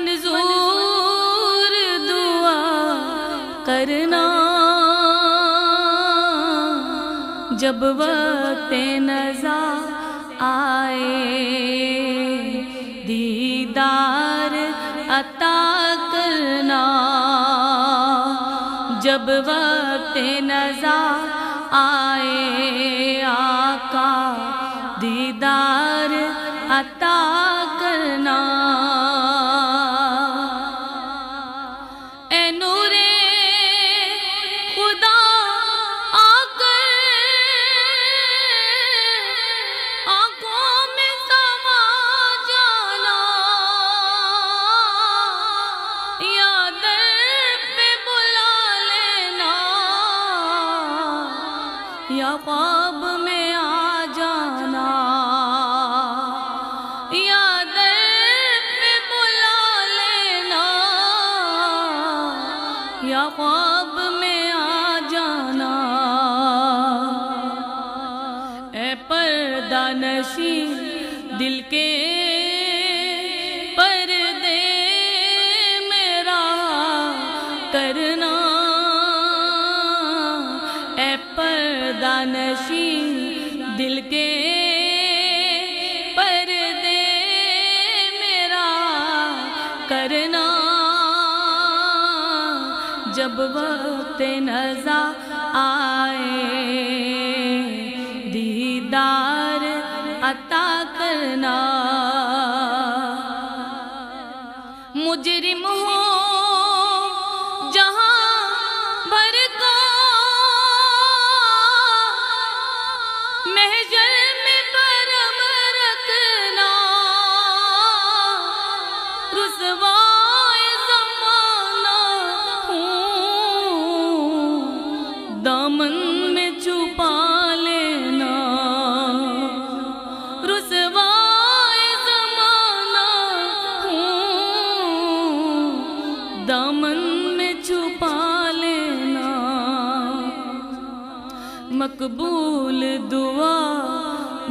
منظور دعا کرنا جب وقت نزا آئے، دیدار عطا کرنا جب وقت نزا آئے، آقا دیدار عطا کرنا۔ اے نور خدا آ کر آنکھوں میں سما جانا، یا در پہ بلا لینا، یا خواب میں آ جانا، یا در پہ بلا لینا، یا خواب میں آ جانا۔ اے پردہ نشین دل کے پردے میرا کرنا، اے پردہ نشین دل کے پردے میرا کرنا جب وقت نزا آئے، دیدار عطا کرنا۔ مجرم ہو جہاں بھر کا محشر میں برہم رکھنا، رسوائے زمانہ ہوں دامن میں چھپا لینا، رسوائے زمانہ ہوں دامن میں چھپا لینا۔ مقبول دعا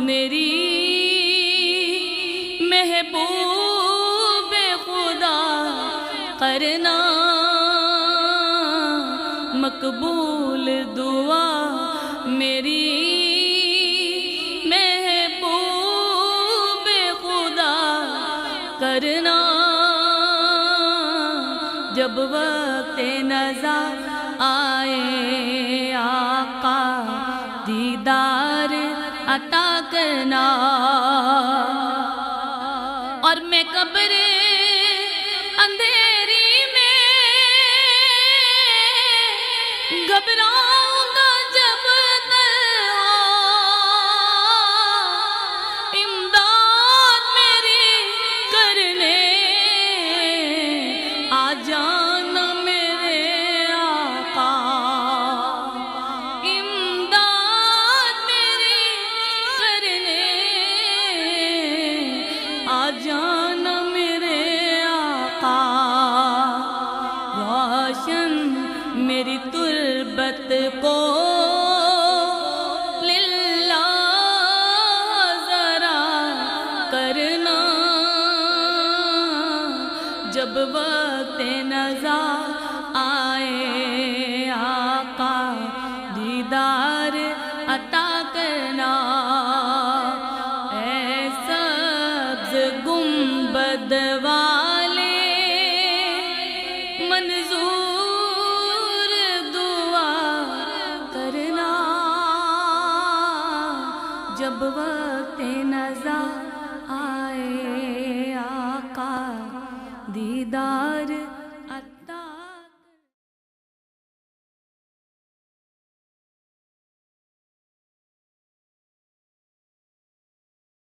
میری محبوب خدا کرنا، مقبول دعا میری محبوب خدا کرنا جب وقت نزا آئے، آقا دیدار عطا کرنا۔ اور میں قبر اندھیری میں گھبراؤں گا جب تنہا، امداد میری کرنے آ جانا میرے آقا، امداد میری کرنے آ جانا میرے آقا۔ روشن میری تربت کو للہ ذرا کرنا جب وقت نزا آئے، آقا دیدار عطا کرنا۔ اے سبز گنبد والے منظور دعا کرنا جب وقت نزا آئے، آقا دیدار